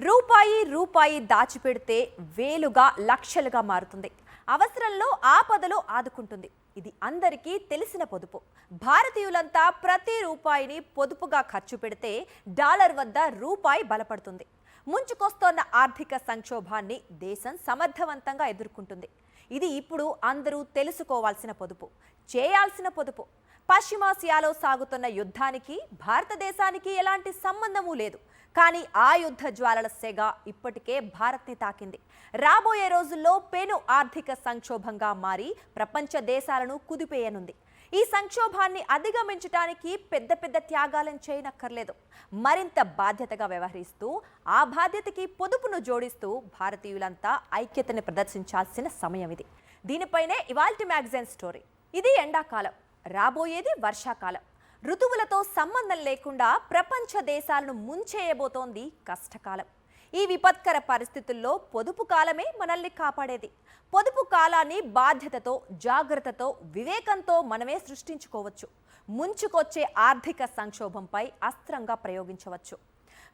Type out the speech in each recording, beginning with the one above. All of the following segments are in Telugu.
రూపాయి రూపాయి దాచిపెడితే వేలుగా లక్షలుగా మారుతుంది. అవసరంలో ఆపదలో ఆదుకుంటుంది. ఇది అందరికీ తెలిసిన పొదుపు. భారతీయులంతా ప్రతి రూపాయిని పొదుపుగా ఖర్చు పెడితే డాలర్ వద్ద రూపాయి బలపడుతుంది. ముంచుకొస్తోన్న ఆర్థిక సంక్షోభాన్ని దేశం సమర్థవంతంగా ఎదుర్కొంటుంది. ఇది ఇప్పుడు అందరూ తెలుసుకోవాల్సిన పొదుపు, చేయాల్సిన పొదుపు. పశ్చిమాసియాలో సాగుతున్న యుద్ధానికి భారతదేశానికి ఎలాంటి సంబంధమూ లేదు. కానీ ఆ యుద్ధ జ్వాలల సెగ ఇప్పటికే భారత్ని తాకింది. రాబోయే రోజుల్లో పెను ఆర్థిక సంక్షోభంగా మారి ప్రపంచ దేశాలను కుదిపేయనుంది. ఈ సంక్షోభాన్ని అధిగమించడానికి పెద్ద పెద్ద త్యాగాలను చేయనక్కర్లేదు. మరింత బాధ్యతగా వ్యవహరిస్తూ ఆ బాధ్యతకి పొదుపును జోడిస్తూ భారతీయులంతా ఐక్యతని ప్రదర్శించాల్సిన సమయం ఇది. దీనిపైనే ఇవాల్టి మ్యాగజైన్ స్టోరీ. ఇది ఎండాకాలం, రాబోయేది వర్షాకాలం. ఋతువులతో సంబంధం లేకుండా ప్రపంచ దేశాలను ముంచేయబోతోంది కష్టకాలం. ఈ విపత్కర పరిస్థితుల్లో పొదుపు కాలమే మనల్ని కాపాడేది. పొదుపు కాలాన్ని బాధ్యతతో, జాగ్రత్తతో, వివేకంతో మనమే సృష్టించుకోవచ్చు. ముంచుకొచ్చే ఆర్థిక సంక్షోభంపై అస్త్రంగా ప్రయోగించవచ్చు.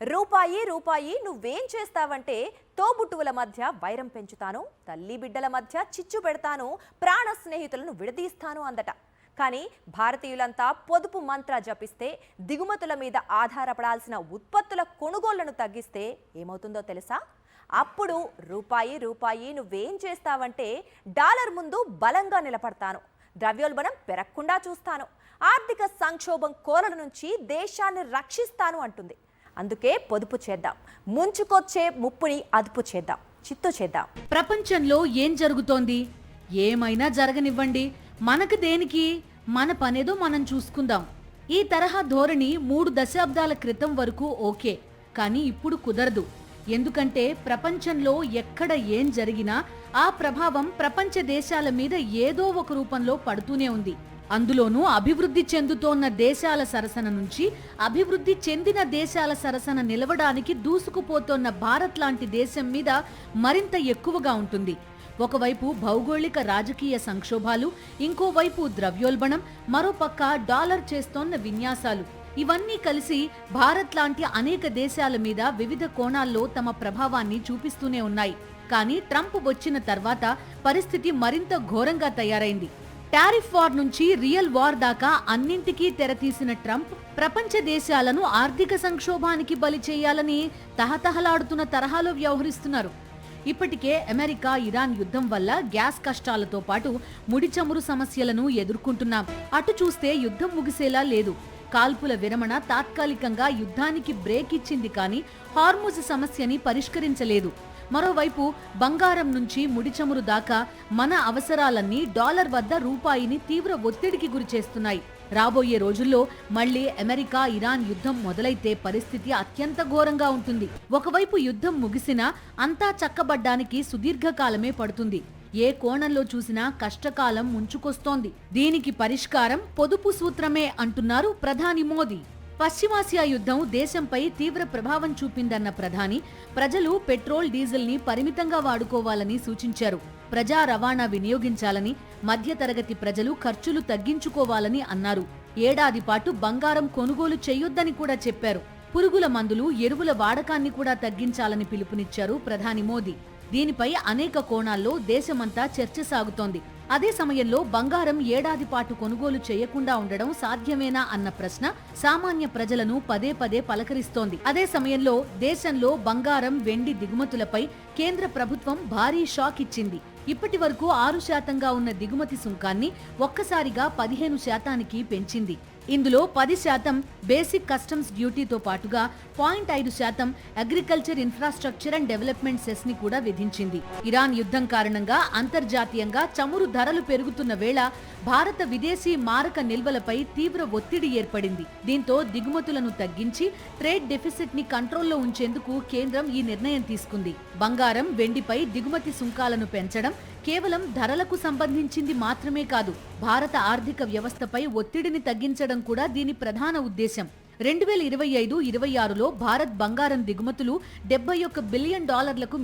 రూపాయి రూపాయి నువ్వేం చేస్తావంటే తోబుట్టువుల మధ్య వైరం పెంచుతాను, తల్లి బిడ్డల మధ్య చిచ్చు పెడతాను, ప్రాణ స్నేహితులను విడదీస్తాను అందట. కానీ భారతీయులంతా పొదుపు మంత్ర జపిస్తే, దిగుమతుల మీద ఆధారపడాల్సిన ఉత్పత్తుల కొనుగోళ్లను తగ్గిస్తే ఏమవుతుందో తెలుసా? అప్పుడు రూపాయి రూపాయి నువ్వేం చేస్తావంటే డాలర్ ముందు బలంగా నిలబడతాను, ద్రవ్యోల్బణం పెరగకుండా చూస్తాను, ఆర్థిక సంక్షోభం కోరల నుంచి దేశాన్ని రక్షిస్తాను అంటుంది. అందుకే పొదుపు చేద్దాం, ముంచుకొచ్చే ముప్పుని అదుపు చేద్దాం, చిత్తు చేద్దాం. ప్రపంచంలో ఏం జరుగుతోంది? ఏమైనా జరగనివ్వండి, మనకు దేనికి, మన పనేదో మనం చూసుకుందాం. ఈ తరహా ధోరణి 3 దశాబ్దాల క్రితం వరకు ఓకే, కానీ ఇప్పుడు కుదరదు. ఎందుకంటే ప్రపంచంలో ఎక్కడ ఏం జరిగినా ఆ ప్రభావం ప్రపంచ దేశాల మీద ఏదో ఒక రూపంలో పడుతూనే ఉంది. అందులోనూ అభివృద్ధి చెందుతోన్న దేశాల సరసన నుంచి అభివృద్ధి చెందిన దేశాల సరసన నిలవడానికి దూసుకుపోతోన్న భారత్ లాంటి దేశం మీద మరింత ఎక్కువగా ఉంటుంది. ఒకవైపు భౌగోళిక రాజకీయ సంక్షోభాలు, ఇంకోవైపు ద్రవ్యోల్బణం, మరోపక్క డాలర్ చేస్తోన్న విన్యాసాలు, ఇవన్నీ కలిసి భారత్ లాంటి అనేక దేశాల మీద వివిధ కోణాల్లో తమ ప్రభావాన్ని చూపిస్తూనే ఉన్నాయి. కానీ ట్రంప్ వచ్చిన తర్వాత పరిస్థితి మరింత ఘోరంగా తయారైంది. టారిఫ్ వార్ నుంచి రియల్ వార్ దాకా అన్నింటికీ తెరతీసిన ట్రంప్ ప్రపంచ దేశాలను ఆర్థిక సంక్షోభానికి బలి చేయాలని తహతహలాడుతున్న తరహాలో వ్యవహరిస్తున్నారు. ఇప్పటికే అమెరికా ఇరాన్ యుద్ధం వల్ల గ్యాస్ కష్టాలతో పాటు ముడి చమురు సమస్యలను ఎదుర్కొంటున్నాం. అటు చూస్తే యుద్ధం ముగిసేలా లేదు. కాల్పుల విరమణ తాత్కాలికంగా యుద్ధానికి బ్రేక్ ఇచ్చింది, కానీ హార్ముజ్ సమస్యని పరిష్కరించలేదు. మరోవైపు బంగారం నుంచి ముడి చమురు దాకా మన అవసరాలన్నీ డాలర్ వద్ద రూపాయిని తీవ్ర ఒత్తిడికి గురిచేస్తున్నాయి. రాబోయే రోజుల్లో మళ్లీ అమెరికా ఇరాన్ యుద్ధం మొదలైతే పరిస్థితి అత్యంత ఘోరంగా ఉంటుంది. ఒకవైపు యుద్ధం ముగిసినా అంతా చక్కబడ్డానికి సుదీర్ఘకాలమే పడుతుంది. ఏ కోణంలో చూసినా కష్టకాలం ముంచుకొస్తోంది. దీనికి పరిష్కారం పొదుపు సూత్రమే అంటున్నారు ప్రధాని మోదీ. పశ్చిమాసియా యుద్ధం దేశంపై తీవ్ర ప్రభావం చూపిందన్న ప్రధాని ప్రజలు పెట్రోల్, డీజిల్ ని పరిమితంగా వాడుకోవాలని సూచించారు. ప్రజా రవాణా వినియోగించాలని, మధ్యతరగతి ప్రజలు ఖర్చులు తగ్గించుకోవాలని అన్నారు. ఏడాది పాటు బంగారం కొనుగోలు చేయొద్దని కూడా చెప్పారు. పురుగుల మందులు, ఎరువుల వాడకాన్ని కూడా తగ్గించాలని పిలుపునిచ్చారు ప్రధాని మోదీ. దీనిపై అనేక కోణాల్లో దేశమంతా చర్చ సాగుతోంది. అదే సమయంలో బంగారం ఏడాది పాటు కొనుగోలు చేయకుండా ఉండడం సాధ్యమేనా అన్న ప్రశ్న సామాన్య ప్రజలను పదే పదే పలకరిస్తోంది. అదే సమయంలో దేశంలో బంగారం, వెండి దిగుమతులపై కేంద్ర ప్రభుత్వం భారీ షాక్ ఇచ్చింది. ఇప్పటి వరకు 6% ఉన్న దిగుమతి సుంకాన్ని ఒక్కసారిగా 15% పెంచింది. ఇందులో 10% బేసిక్ కస్టమ్స్ డ్యూటీతో పాటుగా 0.5% agriculture infrastructure and development cess ని కూడా విధించింది. ఇరాన్ యుద్ధం కారణంగా అంతర్జాతీయంగా చమురు ధరలు పెరుగుతున్న వేళ భారత విదేశీ మారక నిల్వలపై తీవ్ర ఒత్తిడి ఏర్పడింది. దీంతో దిగుమతులను తగ్గించి ట్రేడ్ డెఫిసిట్ ని కంట్రోల్లో ఉంచేందుకు కేంద్రం ఈ నిర్ణయం తీసుకుంది. బంగారం, వెండిపై దిగుమతి సుంకాలను పెంచడం కేవలం ధరలకు సంబంధించింది మాత్రమే కాదు, భారత ఆర్థిక వ్యవస్థపై ఒత్తిడిని తగ్గించడం కూడా దీని ప్రధాన ఉద్దేశం. 2025-26లో భారత్ బంగారం దిగుమతులు $71 బిలియన్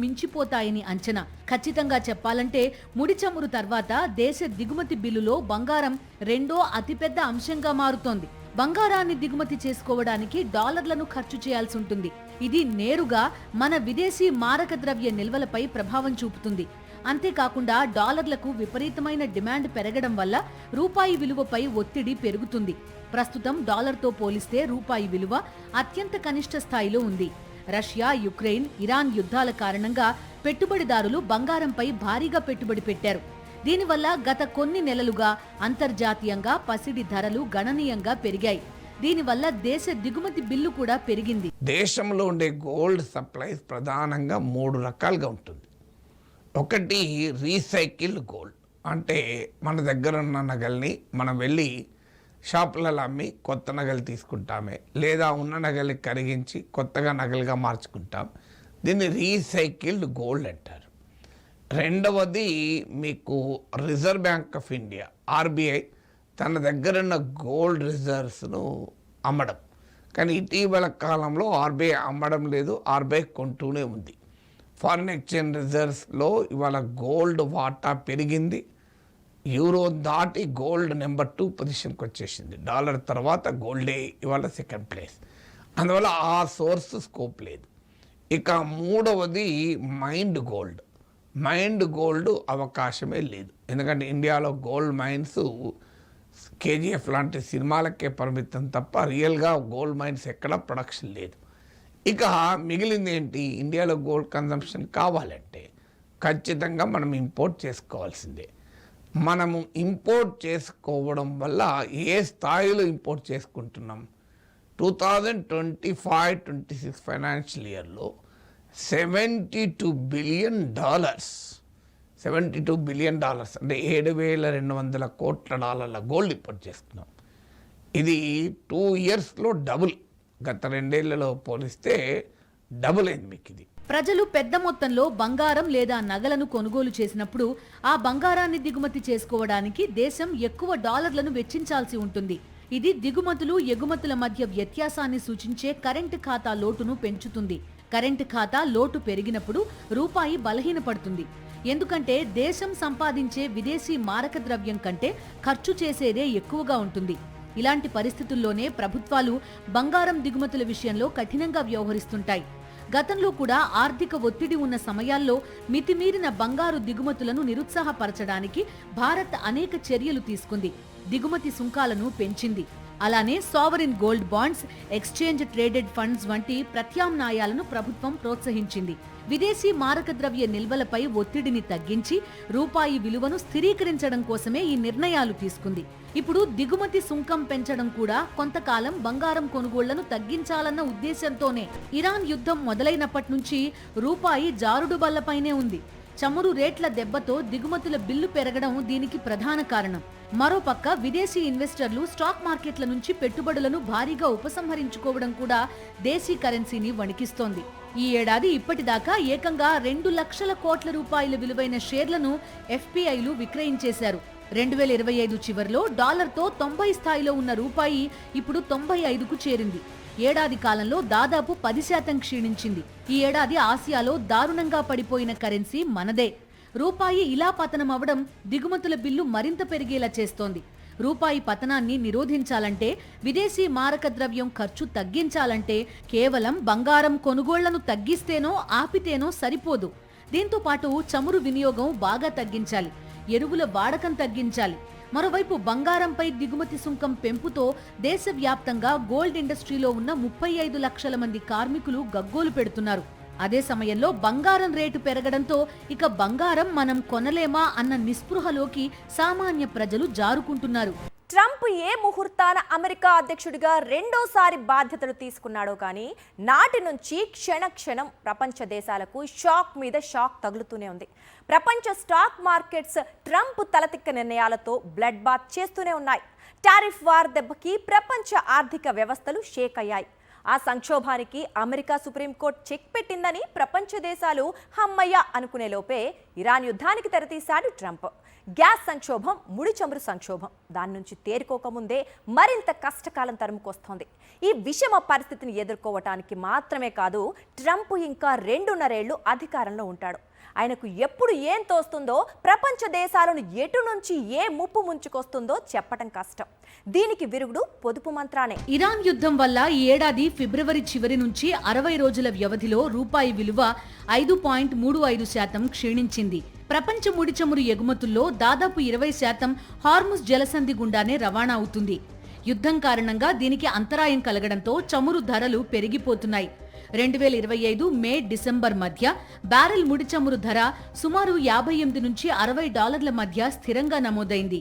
మించిపోతాయని అంచనా. ఖచ్చితంగా చెప్పాలంటే ముడి చమురు తర్వాత దేశ దిగుమతి బిల్లులో బంగారం రెండో అతిపెద్ద అంశంగా మారుతోంది. బంగారాన్ని దిగుమతి చేసుకోవడానికి డాలర్లను ఖర్చు చేయాల్సి ఉంటుంది. ఇది నేరుగా మన విదేశీ మారక ద్రవ్య నిల్వలపై ప్రభావం చూపుతుంది. అంతేకాకుండా డాలర్లకు విపరీతమైన డిమాండ్ పెరగడం వల్ల రూపాయి విలువపై ఒత్తిడి పెరుగుతుంది. ప్రస్తుతం డాలర్తో పోలిస్తే రూపాయి విలువ అత్యంత కనిష్ట స్థాయిలో ఉంది. రష్యా, యుక్రెయిన్, ఇరాన్ యుద్ధాల కారణంగా పెట్టుబడిదారులు బంగారంపై భారీగా పెట్టుబడి పెట్టారు. దీనివల్ల గత కొన్ని నెలలుగా అంతర్జాతీయంగా పసిడి ధరలు గణనీయంగా పెరిగాయి. దీనివల్ల దేశ దిగుమతి బిల్లు కూడా పెరిగింది. దేశంలో ఉండే గోల్డ్ సప్లైస్ ప్రధానంగా 3 రకాలుగా ఉంటుంది. ఒకటి రీసైకిల్డ్ గోల్డ్, అంటే మన దగ్గర ఉన్న నగల్ని మనం వెళ్ళి షాపులలో అమ్మి కొత్త నగలు తీసుకుంటామే, లేదా ఉన్న నగల్ని కరిగించి కొత్తగా నగలుగా మార్చుకుంటాం. దీన్ని రీసైకిల్డ్ గోల్డ్ అంటారు. రెండవది మీకు reserve bank of India RBI తన దగ్గర ఉన్న గోల్డ్ రిజర్వ్స్ను అమ్మడం. కానీ ఇటీవల కాలంలో ఆర్బీఐ అమ్మడం లేదు, ఆర్బీఐ కొంటూనే ఉంది. ఫారిన్ ఎక్స్చేంజ్ రిజర్వ్స్లో ఇవాళ గోల్డ్ వాటా పెరిగింది. యూరో దాటి గోల్డ్ నెంబర్ 2 పొజిషన్కి వచ్చేసింది. డాలర్ తర్వాత గోల్డే ఇవాళ సెకండ్ ప్లేస్. అందువల్ల ఆ సోర్స్ స్కోప్ లేదు. ఇక మూడవది మైండ్ గోల్డ్ అవకాశమే లేదు. ఎందుకంటే ఇండియాలో గోల్డ్ మైన్స్ కేజీఎఫ్ లాంటి సినిమాలకే పరిమితం తప్ప రియల్గా గోల్డ్ మైన్స్ ఎక్కడ ప్రొడక్షన్ లేదు. ఇక మిగిలింది ఏంటి? ఇండియాలో గోల్డ్ కన్జంప్షన్ కావాలంటే ఖచ్చితంగా మనం ఇంపోర్ట్ చేసుకోవాల్సిందే. మనము ఇంపోర్ట్ చేసుకోవడం వల్ల ఏ స్థాయిలో ఇంపోర్ట్ చేసుకుంటున్నాం? 2025-26 ఫైనాన్షియల్ ఇయర్లో $72 బిలియన్, $72 బిలియన్ అంటే $7,200 కోట్ల గోల్డ్ ఇంపోర్ట్ చేసుకున్నాం. ఇది 2 ఇయర్స్లో డబుల్. గత 2 ఏళ్లలో పోలిస్తే డబుల్ అయింది మీకు ఇది. ప్రజలు పెద్ద మొత్తంలో బంగారం లేదా నగలను కొనుగోలు చేసినప్పుడు ఆ బంగారాన్ని దిగుమతి చేసుకోవడానికి దేశం ఎక్కువ డాలర్లను వెచ్చించాల్సి ఉంటుంది. ఇది దిగుమతులు, ఎగుమతుల మధ్య వ్యత్యాసాన్ని సూచించే కరెంటు ఖాతా లోటును పెంచుతుంది. కరెంటు ఖాతా లోటు పెరిగినప్పుడు రూపాయి బలహీనపడుతుంది. ఎందుకంటే దేశం సంపాదించే విదేశీ మారక ద్రవ్యం కంటే ఖర్చు చేసేదే ఎక్కువగా ఉంటుంది. ఇలాంటి పరిస్థితుల్లోనే ప్రభుత్వాలు బంగారం దిగుమతుల విషయంలో కఠినంగా వ్యవహరిస్తుంటాయి. గతంలో కూడా ఆర్థిక ఒత్తిడి ఉన్న సమయాల్లో మితిమీరిన బంగారు దిగుమతులను నిరుత్సాహపరచడానికి భారత్ అనేక చర్యలు తీసుకుంది. దిగుమతి సుంకాలను పెంచింది. అలానే sovereign gold bonds, exchange traded funds వంటి ప్రత్యామ్నాయాలను ప్రభుత్వం ప్రోత్సహించింది. విదేశీ మారక ద్రవ్య నిల్వలపై ఒత్తిడిని తగ్గించి రూపాయి విలువను స్థిరీకరించడం కోసమే ఈ నిర్ణయాలు తీసుకుంది. ఇప్పుడు దిగుమతి సుంకం పెంచడం కూడా కొంతకాలం బంగారం కొనుగోళ్లను తగ్గించాలన్న ఉద్దేశంతోనే. ఇరాన్ యుద్ధం మొదలైనప్పటి నుంచి రూపాయి జారుడు బల్లపైనే ఉంది. చమురు రేట్ల దెబ్బతో దిగుమతుల బిల్లు పెరగడం దీనికి ప్రధాన కారణం. మరోపక్క విదేశీ ఇన్వెస్టర్లు స్టాక్ మార్కెట్ల నుంచి పెట్టుబడులను భారీగా ఉపసంహరించుకోవడం కూడా దేశీ కరెన్సీని వణికిస్తోంది. ఈ ఏడాది ఇప్పటిదాకా ఏకంగా 2 లక్షల కోట్ల రూపాయల విలువైన షేర్లను ఎఫ్పీఐలు విక్రయించేశారు. 2025 చివరిలో డాలర్తో 90 స్థాయిలో ఉన్న రూపాయి ఇప్పుడు 95కు చేరింది. ఏడాది కాలంలో దాదాపు 10% క్షీణించింది. ఈ ఏడాది ఆసియాలో దారుణంగా పడిపోయిన కరెన్సీ మనదే. రూపాయి ఇలా పతనం అవడం దిగుమతుల బిల్లు మరింత పెరిగేలా చేస్తోంది. రూపాయి పతనాన్ని నిరోధించాలంటే, విదేశీ మారక ద్రవ్యం ఖర్చు తగ్గించాలంటే కేవలం బంగారం కొనుగోళ్లను తగ్గిస్తేనో ఆపితేనో సరిపోదు. దీంతో పాటు చమురు వినియోగం బాగా తగ్గించాలి, ఎరువుల వాడకం తగ్గించాలి. మరోవైపు బంగారంపై దిగుమతి సుంకం పెంపుతో దేశవ్యాప్తంగా గోల్డ్ ఇండస్ట్రీలో ఉన్న 35 లక్షల మంది కార్మికులు గగ్గోలు పెడుతున్నారు. అదే సమయంలో బంగారం రేటు పెరగడంతో ఇక బంగారం మనం కొనలేమా అన్న నిస్పృహలోకి సామాన్య ప్రజలు జారుకుంటున్నారు. ట్రంప్ ఏ ముహూర్తాన అమెరికా అధ్యక్షుడిగా రెండోసారి బాధ్యతలు తీసుకున్నాడో కానీ నాటి నుంచి క్షణక్షణం ప్రపంచ దేశాలకు షాక్ మీద షాక్ తగులుతూనే ఉంది. ప్రపంచ స్టాక్ మార్కెట్స్ ట్రంప్ తలతిక్క నిర్ణయాలతో బ్లడ్ బాత్ చేస్తూనే ఉన్నాయి. టారిఫ్ వార్ దెబ్బకి ప్రపంచ ఆర్థిక వ్యవస్థలు షేక్ అయ్యాయి. ఆ సంక్షోభానికి అమెరికా సుప్రీంకోర్టు చెక్ పెట్టిందని ప్రపంచ దేశాలు హమ్మయ్య అనుకునే లోపే ఇరాన్ యుద్ధానికి తెరతీశాడు ట్రంప్. గ్యాస్ సంక్షోభం, ముడి చమురు సంక్షోభం, దాని నుంచి తేరుకోకముందే మరింత కష్టకాలం తరుముకొస్తోంది. ఈ విషమ పరిస్థితిని ఎదుర్కోవటానికి మాత్రమే కాదు, ట్రంప్ ఇంకా 2.5 ఏళ్లు అధికారంలో ఉంటాడు. ఆయనకు ఎప్పుడు ఏం తోస్తుందో, ప్రపంచ దేశాలను ఎటు నుంచి ఏ ముప్పు ముంచుకొస్తుందో చెప్పటం కష్టం. దీనికి విరుగుడు పొదుపు మంత్రానే. ఇరాన్ యుద్ధం వల్ల ఈ ఏడాది ఫిబ్రవరి చివరి నుంచి 60 రోజుల వ్యవధిలో రూపాయి విలువ 5.35% క్షీణించింది. ప్రపంచ ముడి చమురు ఎగుమతుల్లో దాదాపు 20% హార్ముజ్ జలసంధి గుండానే రవాణా అవుతుంది. యుద్ధం కారణంగా దీనికి అంతరాయం కలగడంతో చమురు ధరలు పెరిగిపోతున్నాయి. 2025 మే డిసెంబర్ మధ్య బ్యారెల్ ముడి చమురు ధర సుమారు $58 నుంచి $60 మధ్య స్థిరంగా నమోదైంది.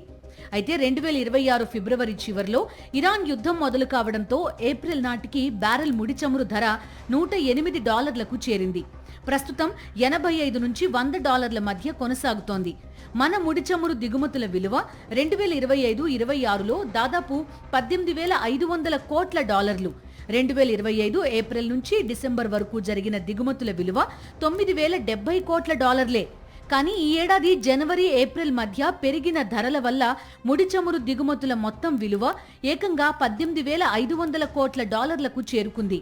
అయితే 2026 ఫిబ్రవరి చివరిలో ఇరాన్ యుద్ధం మొదలు కావడంతో ఏప్రిల్ నాటికి బ్యారెల్ ముడి చమురు ధర $108కు చేరింది. ప్రస్తుతం $85 నుంచి $100 మధ్య కొనసాగుతోంది. మన ముడి చమురు దిగుమతుల విలువ 2025-26లో దాదాపు $18,500 కోట్ల. 2025 ఏప్రిల్ నుంచి డిసెంబర్ వరకు జరిగిన దిగుమతుల విలువ $9,070 కోట్ల. కానీ ఈ ఏడాది జనవరి ఏప్రిల్ మధ్య పెరిగిన ధరల వల్ల ముడి చమురు దిగుమతుల మొత్తం విలువ ఏకంగా $18,500 కోట్ల చేరుకుంది.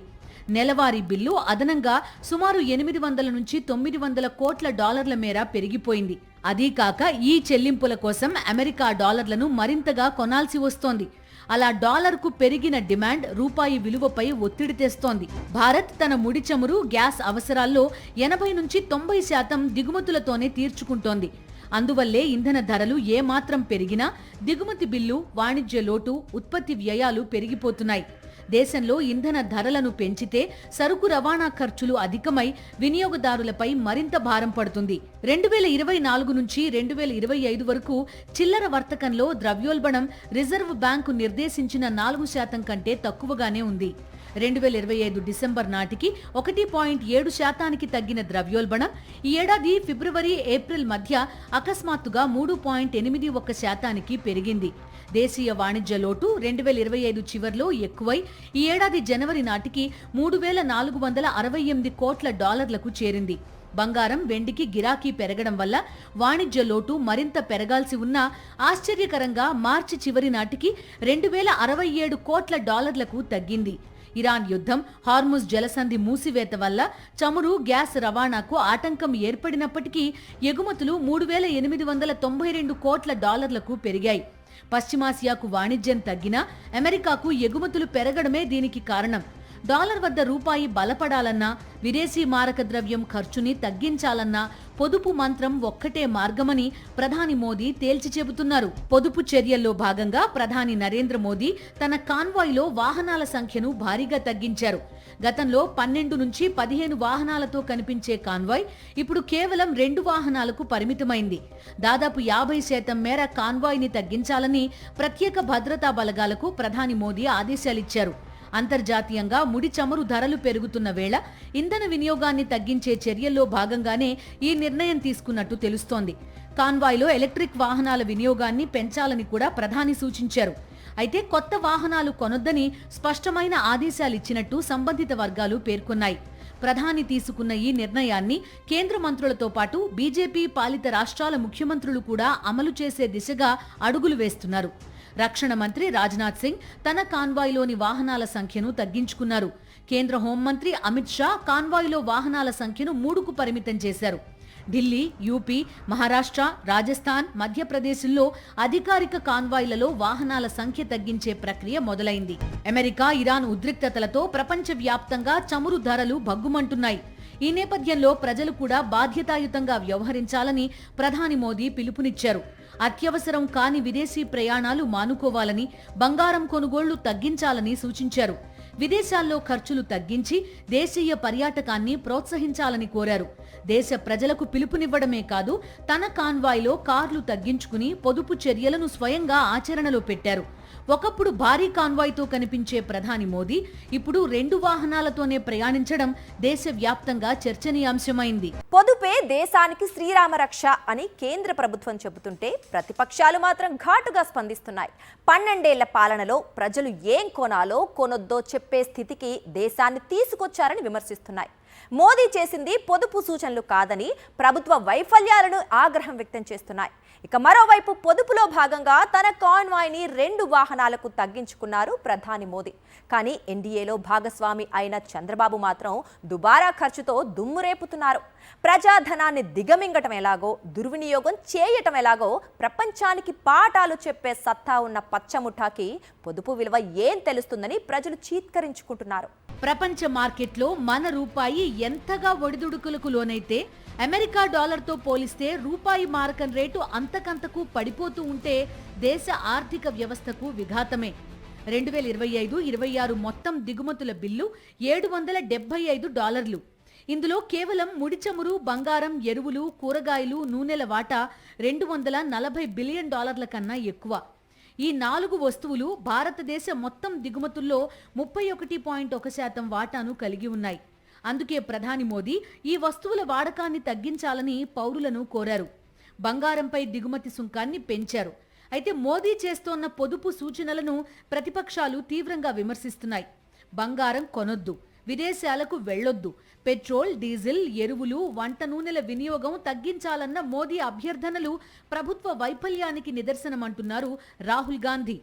నెలవారీ బిల్లు అదనంగా సుమారు $800 నుంచి $900 కోట్ల మేర పెరిగిపోయింది. అదీకాక ఈ చెల్లింపుల కోసం అమెరికా డాలర్లను మరింతగా కొనాల్సి వస్తోంది. అలా డాలర్కు పెరిగిన డిమాండ్ రూపాయి విలువపై ఒత్తిడి తెస్తోంది. భారత్ తన ముడి చమురు, గ్యాస్ అవసరాల్లో 80 నుంచి 90% దిగుమతులతోనే తీర్చుకుంటోంది. అందువల్లే ఇంధన ధరలు ఏమాత్రం పెరిగినా దిగుమతి బిల్లు, వాణిజ్య లోటు, ఉత్పత్తి వ్యయాలు పెరిగిపోతున్నాయి. దేశంలో ఇంధన ధరలను పెంచితే సరుకు రవాణా ఖర్చులు అధికమై వినియోగదారులపై మరింత భారం పడుతుంది. 2024 నుంచి 2025 వరకు చిల్లర వర్తకంలో ద్రవ్యోల్బణం రిజర్వ్ బ్యాంకు నిర్దేశించిన 4% కంటే తక్కువగానే ఉంది. 2025 డిసెంబర్ నాటికి 1.7% తగ్గిన ద్రవ్యోల్బణం ఈ ఏడాది ఫిబ్రవరి ఏప్రిల్ మధ్య అకస్మాత్తుగా 3.81% పెరిగింది. దేశీయ వాణిజ్య లోటు 2025 చివర్లో ఎక్కువై ఈ ఏడాది జనవరి నాటికి $3,468 కోట్ల చేరింది. బంగారం, వెండికి గిరాకీ పెరగడం వల్ల వాణిజ్య లోటు మరింత పెరగాల్సి ఉన్నా ఆశ్చర్యకరంగా మార్చి చివరి నాటికి $2,067 కోట్ల తగ్గింది. ఇరాన్ యుద్ధం, హార్ముజ్ జలసంధి మూసివేత వల్ల చమురు, గ్యాస్ రవాణాకు ఆటంకం ఏర్పడినప్పటికీ ఎగుమతులు $3,892 కోట్ల పెరిగాయి. పశ్చిమాసియాకు వాణిజ్యం తగ్గినా అమెరికాకు ఎగుమతులు పెరగడమే దీనికి కారణం. డాలర్ వద్ద రూపాయి బలపడాలన్నా, విదేశీ మారక ద్రవ్యం ఖర్చుని తగ్గించాలన్నా పొదుపు మంత్రం ఒక్కటే మార్గమని ప్రధాని మోదీ తేల్చి చెబుతున్నారు. పొదుపు చర్యల్లో భాగంగా ప్రధాని నరేంద్ర మోదీ తన కాన్వాయ్లో వాహనాల సంఖ్యను భారీగా తగ్గించారు. గతంలో 12 నుంచి 15 వాహనాలతో కనిపించే కాన్వాయ్ ఇప్పుడు కేవలం 2 వాహనాలకు పరిమితమైంది. దాదాపు 50% మేర కాన్వాయ్ని తగ్గించాలని ప్రత్యేక భద్రతా బలగాలకు ప్రధాని మోదీ ఆదేశాలిచ్చారు. అంతర్జాతీయంగా ముడి చమురు ధరలు పెరుగుతున్న వేళ ఇంధన వినియోగాన్ని తగ్గించే చర్యల్లో భాగంగానే ఈ నిర్ణయం తీసుకున్నట్టు తెలుస్తోంది. కాన్వాయ్లో ఎలక్ట్రిక్ వాహనాల వినియోగాన్ని పెంచాలని కూడా ప్రధాని సూచించారు. అయితే కొత్త వాహనాలు కొనొద్దని స్పష్టమైన ఆదేశాలిచ్చినట్టు సంబంధిత వర్గాలు పేర్కొన్నాయి. ప్రధాని తీసుకున్న ఈ నిర్ణయాన్ని కేంద్ర మంత్రులతో పాటు బీజేపీ పాలిత రాష్ట్రాల ముఖ్యమంత్రులు కూడా అమలు చేసే దిశగా అడుగులు వేస్తున్నారు. రక్షణ మంత్రి రాజ్నాథ్ సింగ్ తన కాన్వాయ్లోని వాహనాల సంఖ్యను తగ్గించుకున్నారు. కేంద్ర హోంమంత్రి అమిత్ షా కాన్వాయ్లో వాహనాల సంఖ్యను 3కు పరిమితం చేశారు. ఢిల్లీ, యూపీ, మహారాష్ట్ర, రాజస్థాన్, మధ్యప్రదేశ్లో అధికారిక కాన్వాయ్లలో వాహనాల సంఖ్య తగ్గించే ప్రక్రియ మొదలైంది. అమెరికా, ఇరాన్ ఉద్రిక్తతలతో ప్రపంచవ్యాప్తంగా చమురు ధరలు భగ్గుమంటున్నాయి. ఈ నేపథ్యంలో ప్రజలు కూడా బాధ్యతాయుతంగా వ్యవహరించాలని ప్రధాని మోదీ పిలుపునిచ్చారు. అత్యవసరం కాని విదేశీ ప్రయాణాలు మానుకోవాలని, బంగారం కొనుగోళ్లు తగ్గించాలని సూచించారు. విదేశాల్లో ఖర్చులు తగ్గించి దేశీయ పర్యాటకాన్ని ప్రోత్సహించాలని కోరారు. దేశ ప్రజలకు పిలుపునివ్వడమే కాదు, తన కాన్వాయ్లో కార్లు తగ్గించుకుని పొదుపు చర్యలను స్వయంగా ఆచరణలో పెట్టారు. ఒకప్పుడు భారీ కాన్వాయ్తో కనిపించే ప్రధాని మోదీ ఇప్పుడు 2 వాహనాలతోనే ప్రయాణించడం దేశవ్యాప్తంగా చర్చనీయాంశమైంది. పొదుపే దేశానికి శ్రీరామ రక్ష అని కేంద్ర ప్రభుత్వం చెబుతుంటే ప్రతిపక్షాలు మాత్రం ఘాటుగా స్పందిస్తున్నాయి. 12 ఏళ్ల పాలనలో ప్రజలు ఏం కొనాలో కొనొద్దో చెప్పే స్థితికి దేశాన్ని తీసుకొచ్చారని విమర్శిస్తున్నాయి. మోదీ చేసింది పొదుపు సూచనలు కాదని ప్రభుత్వ వైఫల్యాలను ఆగ్రహం వ్యక్తం చేస్తున్నాయి. ఇక మరోవైపు పొదుపులో భాగంగా తన కాన్వాయ్ని 2 వాహనాలకు తగ్గించుకున్నారు ప్రధాని మోదీ. కానీ ఎన్డీఏలో భాగస్వామి అయిన చంద్రబాబు మాత్రం దుబారా ఖర్చుతో దుమ్ము రేపుతున్నారు. ప్రజాధనాన్ని దిగమింగటం ఎలాగో, దుర్వినియోగం చేయటం ఎలాగో ప్రపంచానికి పాఠాలు చెప్పే సత్తా ఉన్న పచ్చముఠాకి పొదుపు విలువ ఏం తెలుస్తుందని ప్రజలు చీత్కరించుకుంటున్నారు. ప్రపంచ మార్కెట్లో మన రూపాయి ఎంతగా ఒడిదుడుకులకు లోనైతే అమెరికా డాలర్తో పోలిస్తే రూపాయి మారకం రేటు అంతకంతకు పడిపోతూ ఉంటే దేశ ఆర్థిక వ్యవస్థకు విఘాతమే. 2025-26 మొత్తం దిగుమతుల బిల్లు $775. ఇందులో కేవలం ముడి చమురు, బంగారం, ఎరువులు, కూరగాయలు, నూనెల వాటా $240 బిలియన్ కన్నా ఎక్కువ. ఈ 4 వస్తువులు భారతదేశ మొత్తం దిగుమతుల్లో 31.1% వాటాను కలిగి ఉన్నాయి. అందుకే ప్రధాని మోదీ ఈ వస్తువుల వాడకాన్ని తగ్గించాలని పౌరులను కోరారు. బంగారంపై దిగుమతి సుంకాన్ని పెంచారు. అయితే మోదీ చేస్తోన్న పొదుపు సూచనలను ప్రతిపక్షాలు తీవ్రంగా విమర్శిస్తున్నాయి. బంగారం కొనొద్దు, విదేశాలకు వెళ్లొద్దు, పెట్రోల్, డీజిల్, ఎరువులు, వంట నూనెల వినియోగం తగ్గించాలన్న మోదీ అభ్యర్థనలు ప్రభుత్వ వైఫల్యానికి నిదర్శనమంటున్నారు రాహుల్ గాంధీ.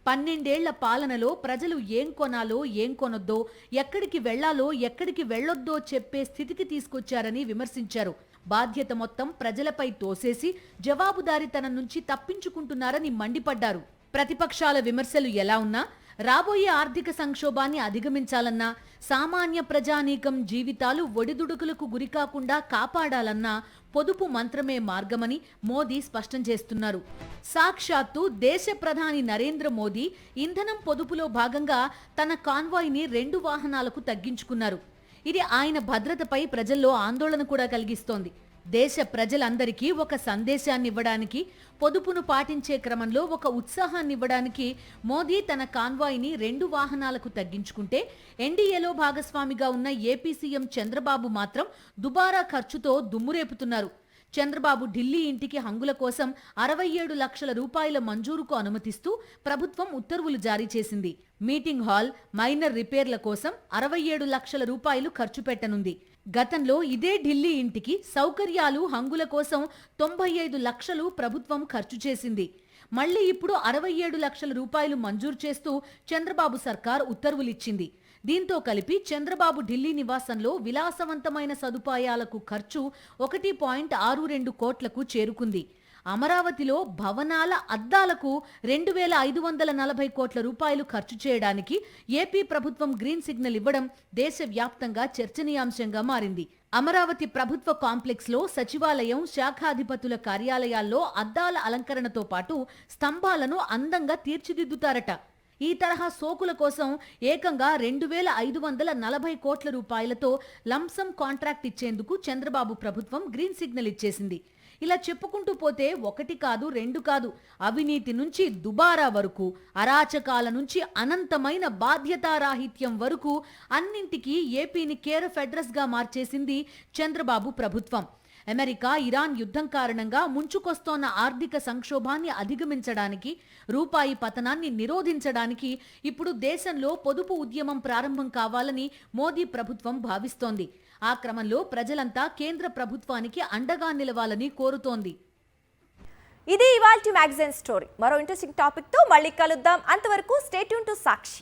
12 ఏళ్ల పాలనలో ప్రజలు ఏం కొనాలో, ఏం కొనొద్దో, ఎక్కడికి వెళ్లాలో, ఎక్కడికి వెళ్లొద్దో చెప్పే స్థితికి తీసుకొచ్చారని విమర్శించారు. బాధ్యత మొత్తం ప్రజలపై తోసేసి జవాబుదారీతనం నుంచి తప్పించుకుంటున్నారని మండిపడ్డారు. ప్రతిపక్షాల విమర్శలు ఎలా ఉన్నా రాబోయే ఆర్థిక సంక్షోభాన్ని అధిగమించాలన్నా, సామాన్య ప్రజానీకం జీవితాలు ఒడిదుడుకులకు గురికాకుండా కాపాడాలన్నా పొదుపు మంత్రమే మార్గమని మోదీ స్పష్టం చేస్తున్నారు. సాక్షాత్తు దేశ ప్రధాని నరేంద్ర మోదీ ఇంధనం పొదుపులో భాగంగా తన కాన్వాయ్ని 2 వాహనాలకు తగ్గించుకున్నారు. ఇది ఆయన భద్రతపై ప్రజల్లో ఆందోళన కూడా కలిగిస్తోంది. దేశ ప్రజలందరికీ ఒక సందేశాన్ని ఇవ్వడానికి, పొదుపును పాటించే క్రమంలో ఒక ఉత్సాహాన్ని ఇవ్వడానికి మోదీ తన కాన్వాయ్ని 2 వాహనాలకు తగ్గించుకుంటే, ఎన్డీఏలో భాగస్వామిగా ఉన్న ఏపీ సీఎం చంద్రబాబు మాత్రం దుబారా ఖర్చుతో దుమ్మురేపుతున్నారు. చంద్రబాబు ఢిల్లీ ఇంటికి హంగుల కోసం 67 లక్షల రూపాయల మంజూరుకు అనుమతిస్తూ ప్రభుత్వం ఉత్తర్వులు జారీ చేసింది. మీటింగ్ హాల్, మైనర్ రిపేర్ల కోసం 67 లక్షల రూపాయలు ఖర్చు పెట్టనుంది. గతంలో ఇదే ఢిల్లీ ఇంటికి సౌకర్యాలు, హంగుల కోసం 95 లక్షలు ప్రభుత్వం ఖర్చు చేసింది. మళ్లీ ఇప్పుడు 67 లక్షల రూపాయలు మంజూరు చేస్తూ చంద్రబాబు సర్కార్ ఉత్తర్వులిచ్చింది. దీంతో కలిపి చంద్రబాబు ఢిల్లీ నివాసంలో విలాసవంతమైన సదుపాయాలకు ఖర్చు 1.62 కోట్లకు చేరుకుంది. అమరావతిలో భవనాల అద్దాలకు 2,540 కోట్ల రూపాయలు ఖర్చు చేయడానికి ఏపీ ప్రభుత్వం గ్రీన్ సిగ్నల్ ఇవ్వడం దేశవ్యాప్తంగా చర్చనీయాంశంగా మారింది. అమరావతి ప్రభుత్వ కాంప్లెక్స్ లో సచివాలయం, శాఖాధిపతుల కార్యాలయాల్లో అద్దాల అలంకరణతో పాటు స్తంభాలను అందంగా తీర్చిదిద్దుతారట. ఈ తరహా సోకుల కోసం ఏకంగా 2,540 కోట్ల రూపాయలతో లంసమ్ కాంట్రాక్ట్ ఇచ్చేందుకు చంద్రబాబు ప్రభుత్వం గ్రీన్ సిగ్నల్ ఇచ్చేసింది. ఇలా చెప్పుకుంటూ పోతే 1 కాదు, 2 కాదు, అవినీతి నుంచి దుబారా వరకు, అరాచకాల నుంచి అనంతమైన బాధ్యతారాహిత్యం వరకు అన్నింటికీ ఏపీని కేర్ ఆఫ్ అడ్రస్ గా మార్చేసింది చంద్రబాబు ప్రభుత్వం. అమెరికా, ఇరాన్ యుద్ధం కారణంగా ముంచుకొస్తోన్న ఆర్థిక సంక్షోభాన్ని అధిగమించడానికి, రూపాయి పతనాన్ని నిరోధించడానికి ఇప్పుడు దేశంలో పొదుపు ఉద్యమం ప్రారంభం కావాలని మోదీ ప్రభుత్వం భావిస్తోంది. ఆ క్రమంలో ప్రజలంతా కేంద్ర ప్రభుత్వానికి అండగా నిలవాలని కోరుతోంది. ఇది ఇవాల్టి మ్యాగజైన్ స్టోరీ. మరో ఇంట్రెస్టింగ్ టాపిక్ తో మళ్ళీ కలుద్దాం. అంతవరకు స్టే ట్యూన్ టు సాక్షి.